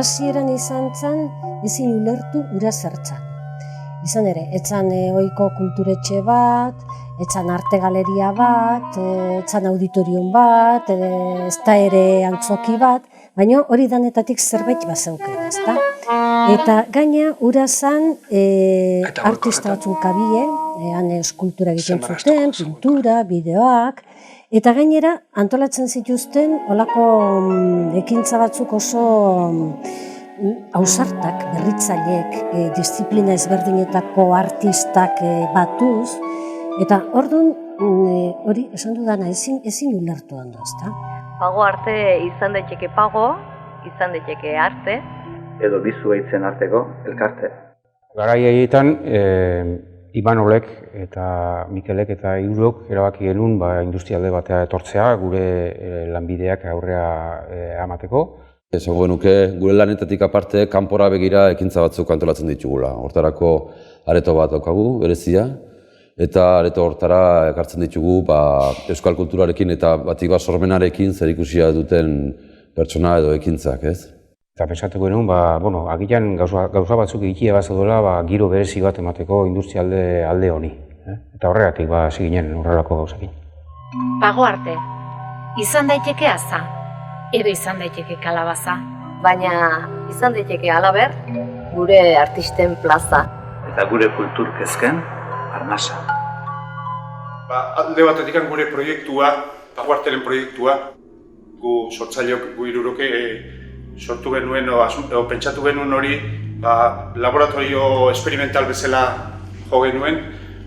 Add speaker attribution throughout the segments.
Speaker 1: hasieran izan zen ezin ulertu ura zertzan. Izan ere, etzan ohiko kulturetxe bat, etzan arte galeria bat, etzan auditorium bat, ezta ere antzoki bat, baina hori danetatik zerbait bazeuken, ezta? Eta gaina ura zan artista batzuk abie, han eskultura egiten zuten, pintura, bideoak, eta gainera antolatzen zituzten olako ekintza batzuk oso ausartak, berritzaileek, disiplina ezberdinetako artistak batuz, eta orduan hori esan dudana ezin ulertu ondo, ezta?
Speaker 2: Pago arte izan daiteke pago, izan daiteke arte.
Speaker 3: Edo bizu eitzen arteko elkarte.
Speaker 4: Garai haietan, Imanolek eta Mikelek eta hirurok erabaki genuen industrialde batea etortzea gure lanbideak aurrera emateko.
Speaker 5: Esango genuke, gure lanetatik aparte, kanpora begira ekintza batzuk antolatzen ditugula. Hortarako areto bat daukagu, berezia, eta areto hortara ekartzen ditugu euskal kulturarekin eta batik sormenarekin zerikusia duten pertsona edo ekintzak, ez?
Speaker 4: Eta pensatuko genuen, agian gauza batzuk egitea bat zaudela giro berezi bat emateko industrialde alde honi. Eta horregatik hasi ginen horrelako gauzakin.
Speaker 6: Pago arte, izan daiteke aza, edo izan daiteke kalabaza.
Speaker 2: Baina izan daiteke halaber, gure artisten plaza.
Speaker 3: Eta gure kultur kezken arnasa.
Speaker 7: Alde batetik gure proiektua, Pago Arteren proiektua, gu sortzaileok, gu hiruroke sortu genuen, o pentsatu genuen hori laboratorio experimental bezala jo genuen,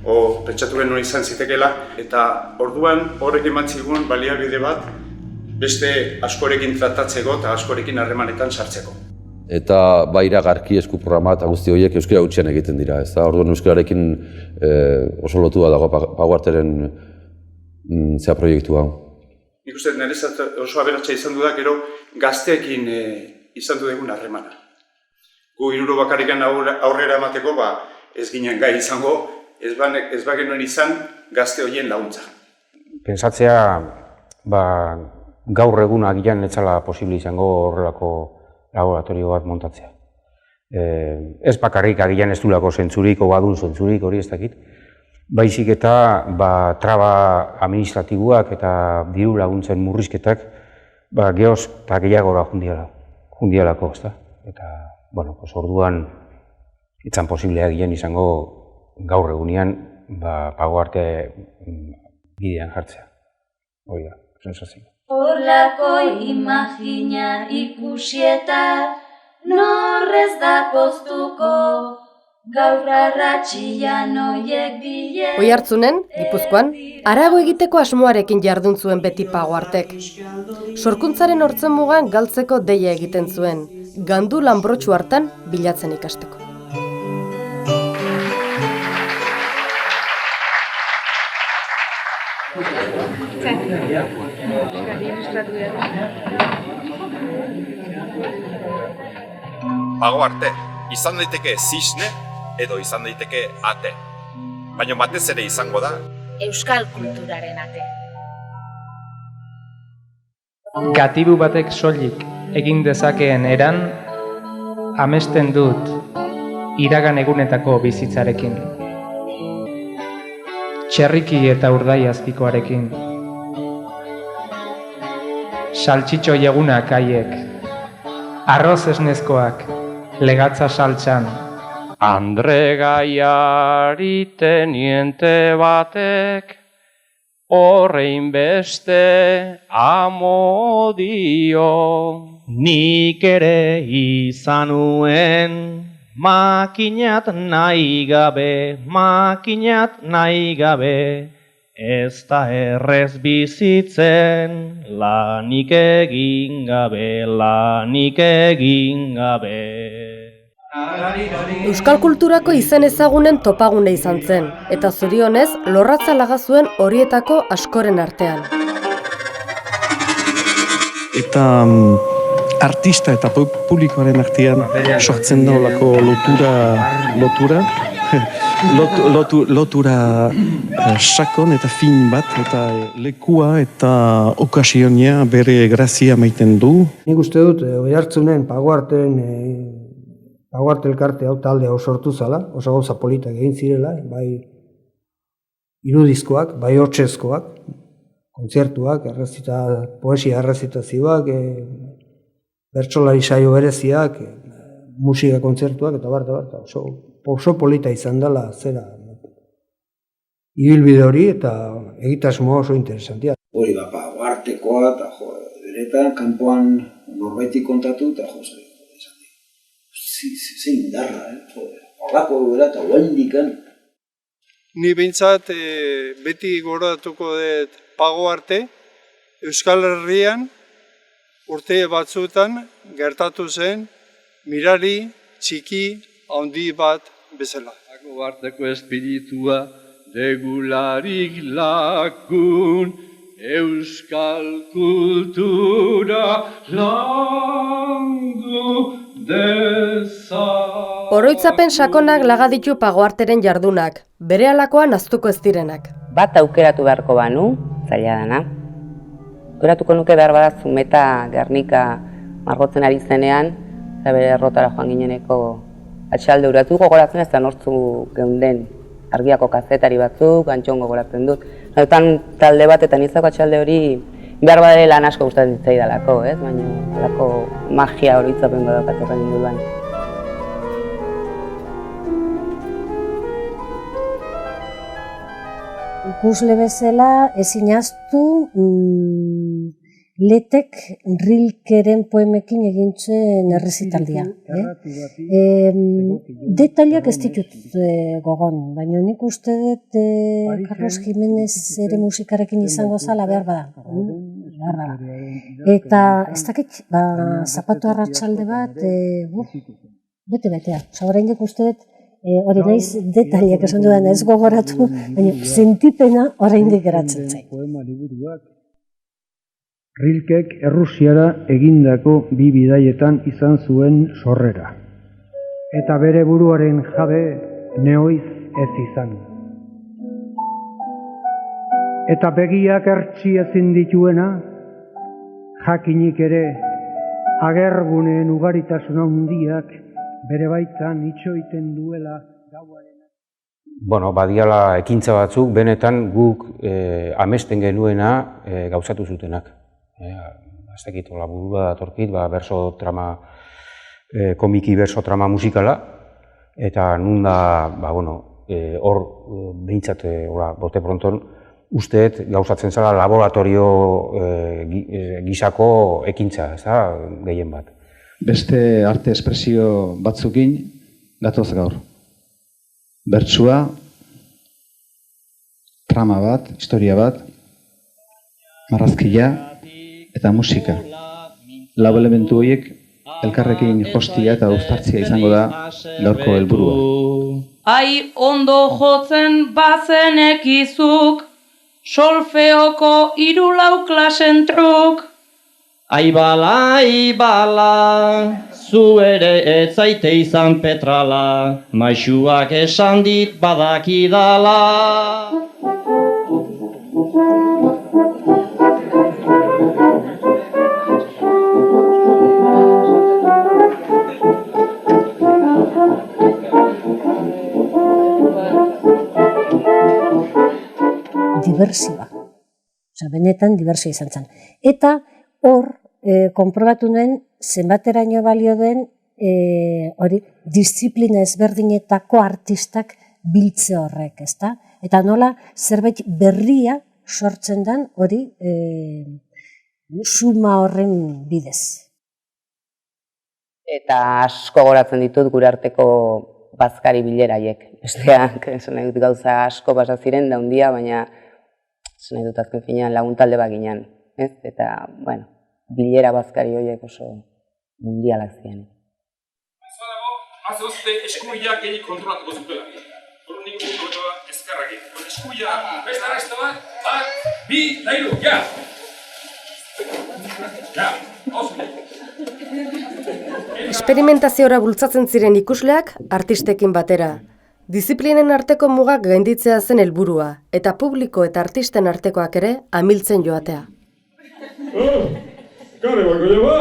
Speaker 7: o pentsatu genuen izan zitekeela, eta orduan horrek eman zigun baliabide bat beste askorekin tratatzeko eta askorekin harremanetan sartzeko.
Speaker 5: Eta iragarki esku programa eta guzti horiek euskara hutsean egiten dira, ez da? Orduan euskararekin oso lotua dago Pago Arteren proiektu hau.
Speaker 7: Nik uste niretzat oso aberatsa izan du da, gero gazteekin izan du dugun harremana. Gu hiruro bakarrikan aurrera emateko ez ginen gai izango, ez bagenuen izan gazte horien laguntza.
Speaker 4: Pentsatzea, gaur egun agian etzala posible izango horrelako laboratorio bat montatzea. Ez bakarrik agian ez duelako zentzurik, o badun zentzurik, hori ez dakit. Baizik eta traba administratiboak eta diru laguntzen murrizketak gehoz eta gehiagora jundialako, ezta? Eta, orduan etzan posiblea ginen izango gaur egunean Pago Arte bidean jartzea. Hori da, sensazio.
Speaker 8: Horlako imagina ikusieta norrez da poztuko gaur arratxian oiek bile.
Speaker 9: Oihartzunen, Gipuzkoan, harago egiteko asmoarekin jardun zuen beti Pago Artek. Sorkuntzaren hortzen mugan galtzeko deia egiten zuen, gandu lanbrotxu hartan bilatzen ikasteko.
Speaker 10: Pago Arte, izan daiteke zisne edo izan daiteke ate. Baina batez ere izango da
Speaker 6: euskal kulturaren ate.
Speaker 11: Gatibu batek soilik egin dezakeen eran amesten dut iragan egunetako bizitzarekin. Txerriki eta urdai azpikoarekin. Saltxitxo egunak haiek. Arroz esnezkoak, legatza saltxan.
Speaker 12: Andre Gaiari teniente batek horrein beste amodio.
Speaker 13: Nik ere izanuen makinat nahi gabe, ez da errez bizitzen lanik egin gabe.
Speaker 9: Euskal kulturako izen ezagunen topagune izan zen, eta zorionez lorratza laga zuen horietako askoren artean.
Speaker 14: Eta artista eta publikoaren artean sortzen da olako lotura lotura sakon eta fin bat, eta lekua eta okasionia bere grazia maiten du.
Speaker 15: Nik uste dut, Oiartzunen Pago-Arte elkarte hau talde hau sortu zala, oso gauza politak egin zirela, bai irudizkoak, bai hortzezkoak, kontzertuak, poesia errezitazioak, bertsolari saio bereziak, musika kontzertuak, eta oso polita izan dela zera. Ibilbide hori eta egitasmo oso interesantia.
Speaker 16: Hori Pago-Artekoa, eta beretan, kanpoan norbaiti kontatu, eta ze indarra, holako gara eta oaindikan.
Speaker 17: Ni behintzat beti gordatuko dut Pago-Arte, Euskal Herrian urte batzuetan gertatu zen mirari txiki handi bat bezala.
Speaker 12: Pago-Arteko espiritua degularik lagun, Euskal kultura landu deza.
Speaker 9: Oroitzapen sakonak laga ditu Pago-Arteren jardunak, berehalakoan ahaztuko ez direnak.
Speaker 18: Bat aukeratu beharko banu, zaila dana. Aukeratuko nuke behar bada Zumeta Gernika margotzen ari zenean, eta bere errotara joan gineneko atxalde uratu gogoratzen ez da nortzu geunden argiako kazetari batzuk, Antxon gogoratzen dut. Hautan talde bat eta nizako atxalde hori behar badere lan asko gustatzen zitzaidalako, baina alako magia oroitzapen badaukat horren inguruan.
Speaker 1: Ikusle bezala ezin ahaztu Letek Rilkeren poemekin egin zuen errezitaldia. Detailak ez ditut gogon, baina nik uste dut Carlos Jimenez ere musikarekin izango zala behar bada. Eta ez dakit, zapatu arratsalde bat, bete-betea. Oraindik uste dut, hori naiz detailak esan dudan ez gogoratu, baina sentipena oraindik geratzen zait.
Speaker 19: Rilkek Errusiara egindako bi bidaietan izan zuen sorrera. Eta bere buruaren jabe neoiz ez izan. Eta begiak ertsi ezin dituena, jakinik ere agerguneen ugaritasun handiak bere baitan itxoiten duela gauaren.
Speaker 4: Badiala ekintza batzuk, benetan guk amesten genuena gauzatu zutenak. Ez dakit, burua datorkit, berso trama, komiki berso trama musikala, eta nun da, hor behintzat, bote pronton, usteet gauzatzen zela laboratorio gisako ekintza, ez da, gehien bat.
Speaker 20: Beste arte espresio batzukin gatoz gaur. Bertsua, trama bat, historia bat, marrazkia, eta musika. Lau elementu horiek elkarrekin jostia eta uztartzia izango da gaurko helburua.
Speaker 21: Ai ondo jotzen bazenekizuk, solfeoko 3-4 klasen truk.
Speaker 13: Ai bala, zu ere ez zaite izan petrala, maixuak esan dit badakidala.
Speaker 1: Diversioa. Benetan diversioa izan zen. Eta hor, konprobatu nuen, zenbateraino balio den, disiplina ezberdinetako artistak biltze horrek, ezta? Eta nola, zerbait berria sortzen den hori suma horren bidez.
Speaker 18: Eta asko goratzen ditut gure arteko bazkari bileraiek. Besteak, gauza asko pasa ziren da hundia, baina nahi dut azken finean laguntalde bat ginen, eta, bilera bazkari horiek oso mundialak ziren.
Speaker 10: Azozte eskubiak egin kontrolatuko zutela. Hor nik kontrolatu ezkarrak egin. Eskubiak, beste arraizta bat, 2, 3, ja! Ja, hauzu.
Speaker 9: Esperimentaziora bultzatzen ziren ikusleak artistekin batera. Diziplinen arteko mugak gainditzea zen helburua, eta publiko eta artisten artekoak ere amiltzen joatea.
Speaker 12: Kare bako jaba!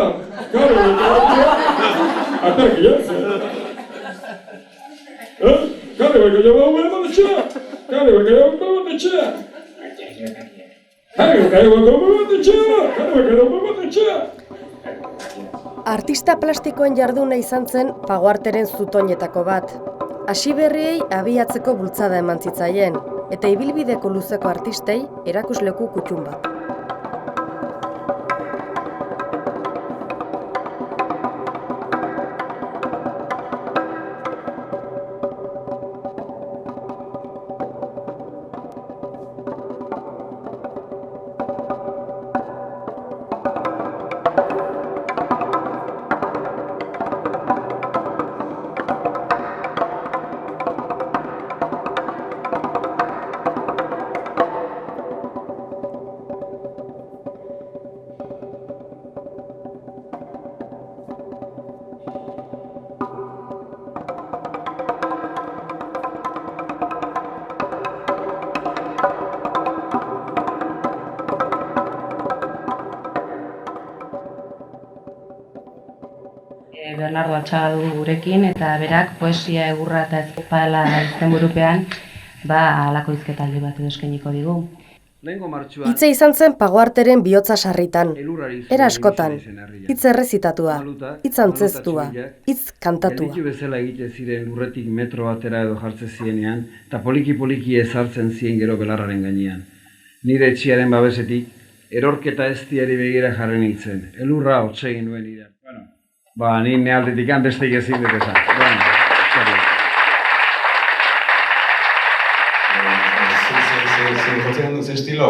Speaker 12: Kare bako jaba! Atarki jartzen! Kare bako jaba hau eman etxea! Kare bako jaba hau etxea! Kare bako hau etxea!
Speaker 9: Artista plastikoen jarduna izan zen Pagoarteren zutoinetako bat. Hasiberriei abiatzeko bultzada eman zitzaien, eta ibilbideko luzeko artistei erakusleku kutxun bat.
Speaker 2: Bernardo Atxaga du gurekin, eta berak poesia egurra eta ezpala izenburupean halako hizketaldi bat eskainiko digu.
Speaker 9: Hitze izan zen Pagoarteren bihotza sarritan, era askotan, hitz errezitatua, hitz antzeztua, hitz kantatua.
Speaker 22: Erditu bezala egite ziren lurretik metro batera edo jartze zienean, eta poliki-poliki ezartzen zien gero belarraren gainean. Nire etxiaren babesetik, erorketa eztiari begira jarri nintzen, elurra hotsegin nuen nire. Ni nealdetik besteik ezin dut esan.
Speaker 23: Zer jotzen dut estilo?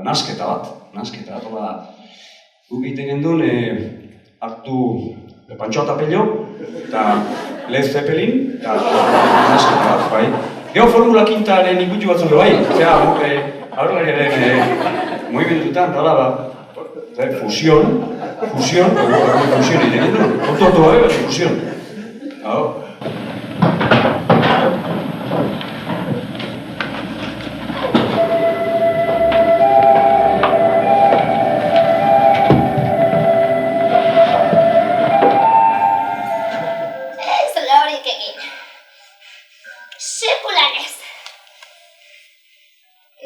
Speaker 23: Nasketa bat, hori da. Guk egiten gendun, hartu Pantxo Atapello, eta Led Zeppelin, eta nasketa bat, bai. Gero Formula Quintaren ikutu batzuk, bai. Aurrelariaren mugimenduetan, fusión egiten du. Otortu gabe, fusión.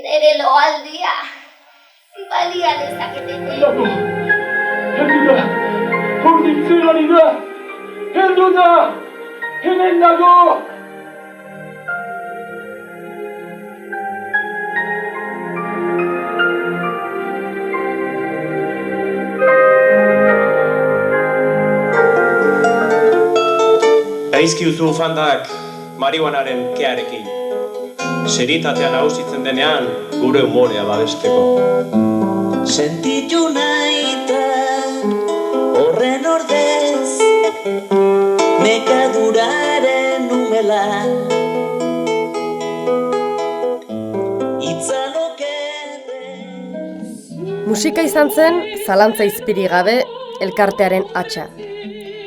Speaker 8: Nere loaldia, balia dezakete.
Speaker 12: Horditzen ari da! Heldu da! Hemen dago!
Speaker 24: Gaizki duzu fandak marihuanaren kearekin. Seritatea nagusitzen denean, gure umorea babesteko.
Speaker 25: Sentitu nahitan horren ordez, nekaduraren umela.
Speaker 9: Musika izan zen, zalantza izpiri gabe, elkartearen hatsa.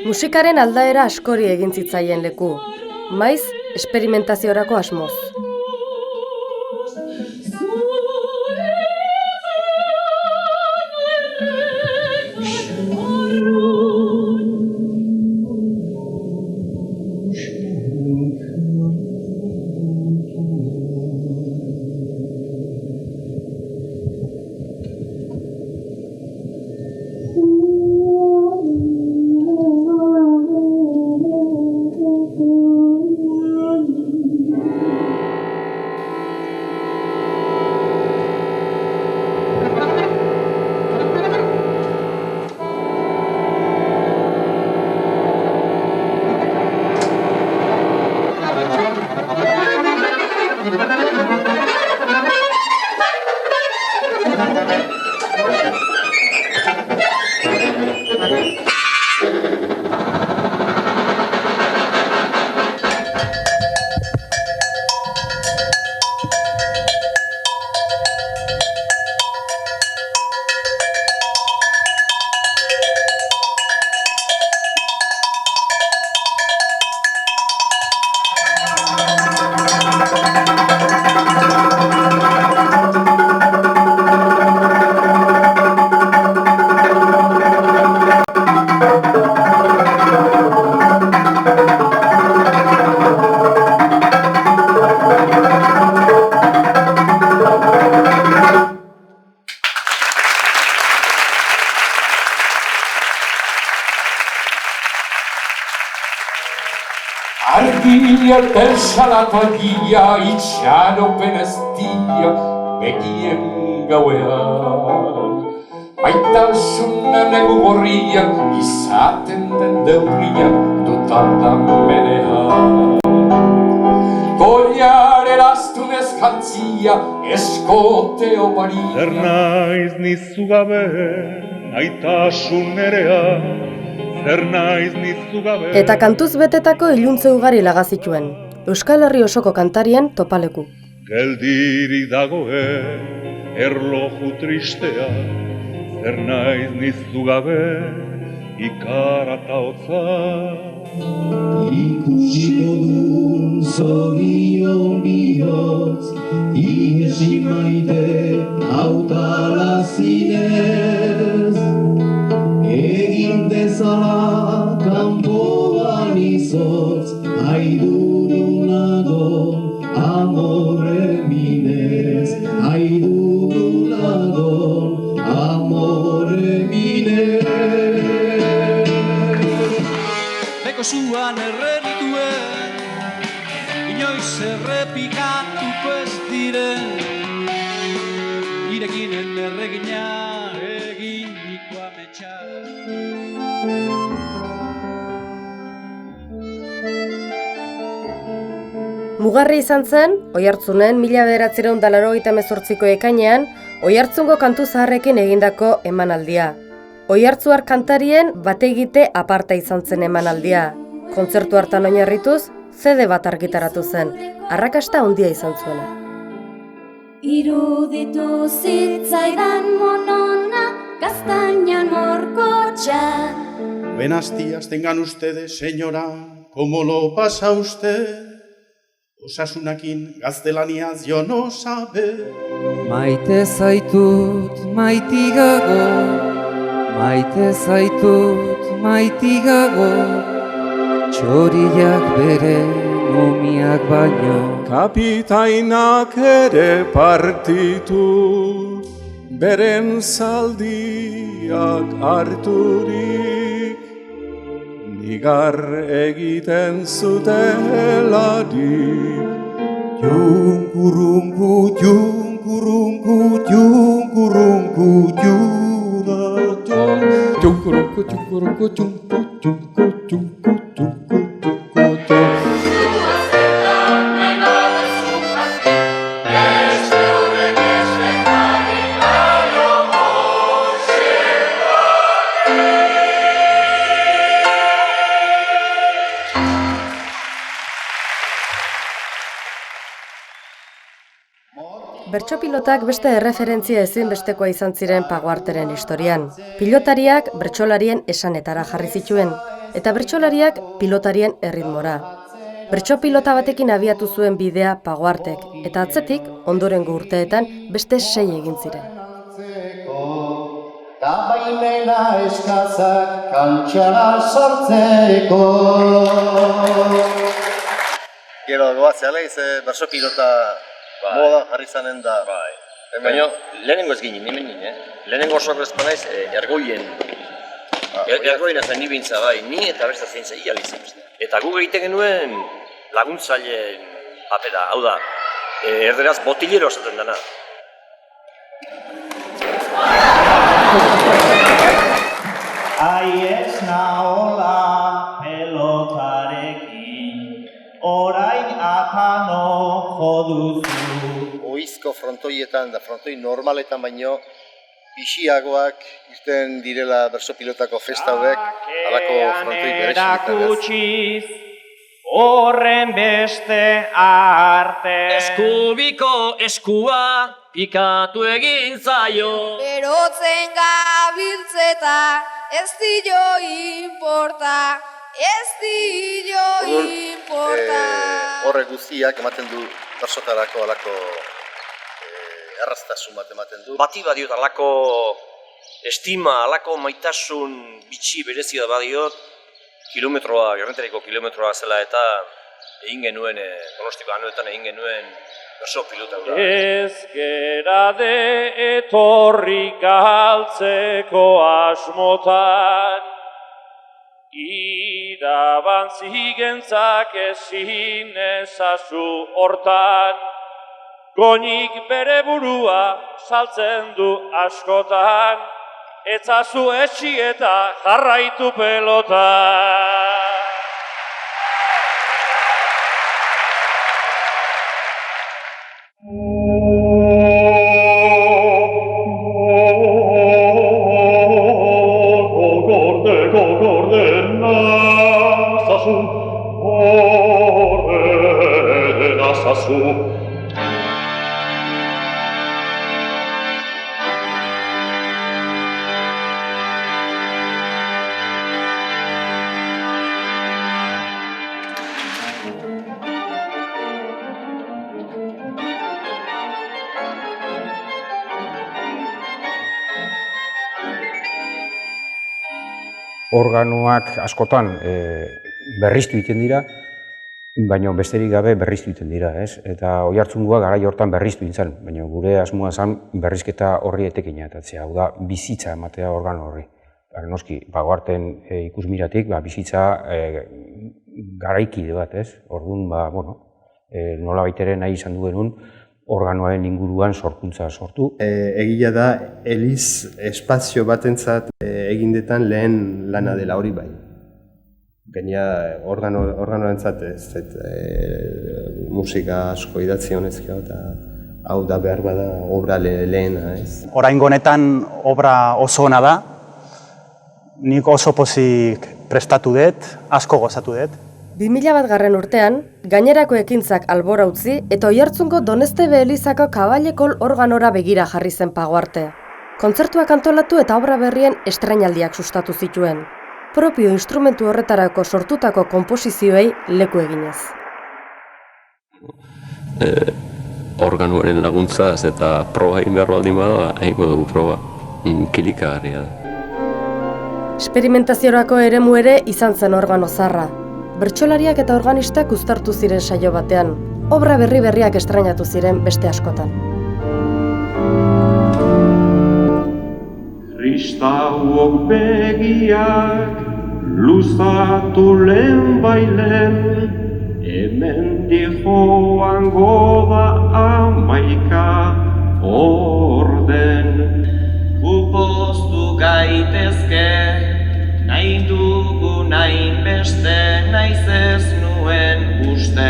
Speaker 9: Musikaren aldaera askori egin zitzaien leku, maiz esperimentaziorako asmoz.
Speaker 12: erten salatogia itxaropen eztia begien gauean. Maitasuna negu gorrian izaten den deurrian dutardan benean. Goiar eraztunez jantzia eskote oparia.
Speaker 3: Zer naiz nizu gabe, aitasun nerea, zer naiz nizu gabe.
Speaker 9: Eta kantuz betetako iluntze ugari lagazituen. Euskal Herri osoko kantarien topaleku.
Speaker 3: Geldirik dagoen erloju tristea, zer naiz nizu gabe, ikarata hotza.
Speaker 25: Ikusiko dun zorion bihotz, ihesi maite hautarazinez. Egin dezala kanpoan izotz, aidurunago amore minez. Aidurunago amore minez. Zuan errenituen, inoiz errepikatuko ez diren, irekinen erregina eginiko ametsa.
Speaker 9: Mugarri izan zen, Oiartzunen 1988ko ekainean, Oiartzungo kantu zaharrekin egindako emanaldia. Oiartzuar kantarien bategite aparta izan zen emanaldia. Kontzertu hartan oinarrituz, CD bat argitaratu zen. Arrakasta handia izan zuena.
Speaker 25: Iruditu zitzaidan monona, gaztainan morkotxa.
Speaker 5: Buenos días tengan ustedes, señora, ¿cómo lo pasa usted? Osasunakin gaztelaniaz jo no sabe.
Speaker 6: Maite zaitut maitigago, maite zaitut maitigago, txoriak bere mumiak baino.
Speaker 5: Kapitainak ere partitu, beren zaldiak harturik, nigar egiten zutelarik.
Speaker 6: Junkurunku, junkurunku, junkurunku,
Speaker 5: junkurunku, junkurunku,
Speaker 9: Bertso-pilotak beste erreferentzia ezinbestekoa izan ziren Pagoarteren historian. Pilotariak bertsolarien esanetara jarri zituen, eta bertsolariak pilotarien erritmora. Bertso-pilota batekin abiatu zuen bidea Pagoartek, eta atzetik, ondorengo urteetan, beste 6 egin ziren.
Speaker 25: Ta baimena eskazak kantxara sortzeko.
Speaker 7: Gero goatzea lehiz, berso pilota moda jarri zanen da.
Speaker 11: Baina lehenengo ez ginen, nimen lehenengo osoak ezpanaiz ergoien. Ergoien ezen nibintza bai, ni eta besta zeintza ializan. Eta guk egiten genuen laguntzaileen papera, hau da, erderaz botillero esaten dena.
Speaker 25: Aiez nahola pelotarekin, orain atano joduzu.
Speaker 7: Oizko frontoietan da frontoi normaletan baino, bixiagoak irten direla berso pilotako festa hauek, alako frontoi
Speaker 21: berexilitan. Horren beste arte.
Speaker 13: Eskubiko eskua pikatu egin zaio.
Speaker 8: Berotzen gabiltzeta, ez dio importa, ez dio importa.
Speaker 7: Horre guztiak ematen du bersotarako alako erraztasun bat ematen du.
Speaker 11: Bati badiot alako estima, alako maitasun bitxi berezia badiot, kilometroa, Gerrenteriko kilometroa zela eta egin genuen, Donostiko anuetan egin genuen berso pilota hura.
Speaker 21: Ez gerade etorri galtzeko asmotan, Irabantzi gentzak ezin ezazu hortan, goñik bere burua saltzen du askotan, etzazu etxi eta jarraitu pelotan.
Speaker 4: Organoak askotan berriztu egiten dira, baina besterik gabe berriztu egiten dira, ez? Eta Oiartzungoa garai hortan berriztu egin zen, baina gure asmoa zen berrizketa horri etekina atatzea, hau da, bizitza ematea organo horri. Noski, Pagoarten ikusmiratik, bizitza garaikide bat, ez? Orduan, nolabait ere nahi izan du genuen organoaren inguruan sorkuntza sortu.
Speaker 14: Egia da, eliz espazio batentzat egindetan lehen lana dela hori bai. Gainera organoentzat ez musika asko idatzi honezkio eta hau da behar bada obra lehena, ez.
Speaker 15: Oraingo honetan obra oso ona da, nik oso pozik prestatu dut, asko gozatu dut.
Speaker 9: 2001 urtean, gainerako ekintzak albora utzi eta Oiartzungo Donestebe Elizako Kabalekol organora begira jarri zen Pagoarte. Kontzertuak antolatu eta obra berrien estreinaldiak sustatu zituen. Propio instrumentu horretarako sortutako konposizioei leku eginez.
Speaker 16: Organoaren laguntzaz eta proba egin behar baldin bada, egingo dugu proba. Kilikagarria da.
Speaker 9: Esperimentaziorako eremu ere izan zen organo zarra. Bertsolariak eta organistak uztartu ziren saio batean, obra berriak estrainatu ziren beste askotan.
Speaker 21: Kristauok begiak luzatu lehen bailen, hemendik joango da 11 orden.
Speaker 25: Gupoztu gaitezke, nahi dugu nahi beste, naiz ez nuen uste,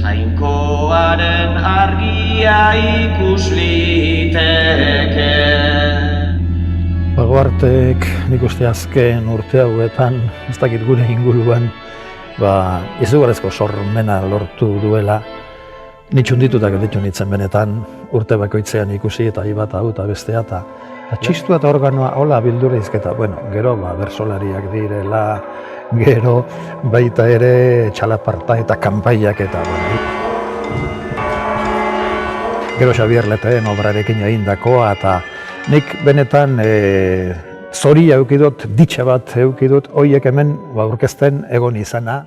Speaker 25: Jainkoaren argia ikus liteke.
Speaker 17: Pagoartek nik uste azken urte hauetan, ez dakit gure inguruan, izugarrizko sormena lortu duela. Nitxunditutak ditu nintzen benetan, urte bakoitzean ikusi eta ibata hau eta bestea eta txistua eta organoa hola bildura izketa. Gero bersolariak direla, gero baita ere txalaparta eta kanpaiak eta gero Xabier Leteen obrarekin egindakoa eta nik benetan zoria eukidot, ditxe bat eukidot, hoiek hemen aurkezten egon izana.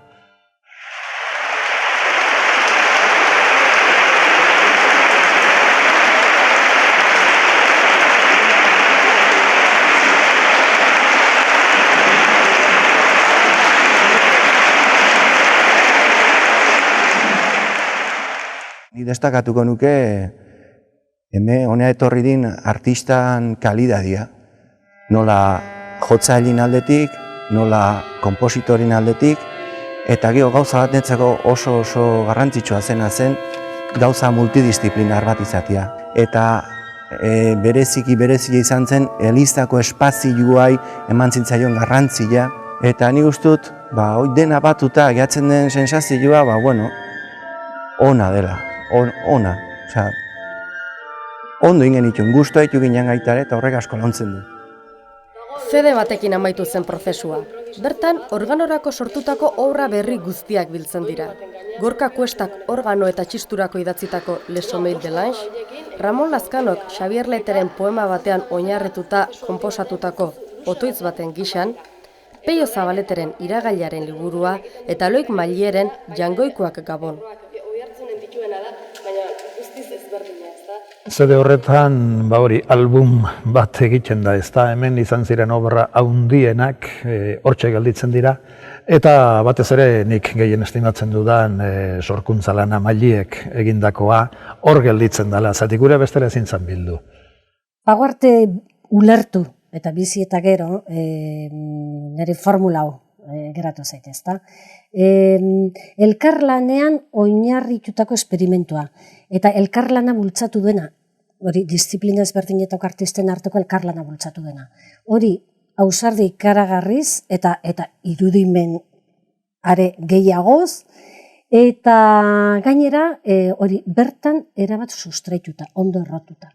Speaker 19: Ni destakatuko nuke hemen honea etorri din artistan kalidadia. Nola jotzailin aldetik, nola konpositorin aldetik, eta gero gauza bat netzako oso garrantzitsua zen gauza multidisziplinar bat izatea. Eta berezia izan zen elizako espazioai eman zintzaion garrantzia. Eta nik ustut, hoi dena batuta gehatzen den sensazioa, ona dela. Ona, ondo ingen itun, guztua ditu ginen gaitare eta horrek asko launtzen du.
Speaker 9: Fede batekin amaitu zen prozesua. Bertan, organorako sortutako obra berri guztiak biltzen dira. Gorka Kuestak organo eta txisturako idatzitako Les Sommeil de l'Ange, Ramon Lazkanok Xabier Leteren poema batean oinarrituta konposatutako Otoitz baten gixan, Peio Zabaleteren Iragailaren liburua eta Loik Mailieren Jangoikoak Gabon.
Speaker 26: Oiartzunen dituena da, baina
Speaker 9: guztiz ezberdina, ez da?
Speaker 17: CD horretan, hori, album bat egiten da, ez da, hemen izan ziren obra handienak, hortxe gelditzen dira, eta batez ere nik gehien estimatzen dudan sorkuntza lana Mailiek egindakoa hor gelditzen dela, zatik gure bestera ezin zan bildu.
Speaker 1: Pagoarte ulertu eta bizi eta gero nire formula hau geratu zaite, ezta? Elkarlanean oinarritutako esperimentua eta elkarlana bultzatu duena, hori disiplina ezberdinetako artisten arteko elkarlana bultzatu duena. Hori ausardi ikaragarriz eta irudimen are gehiagoz, eta gainera hori bertan erabat sustraituta, ondo errotuta.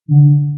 Speaker 2: Thank you.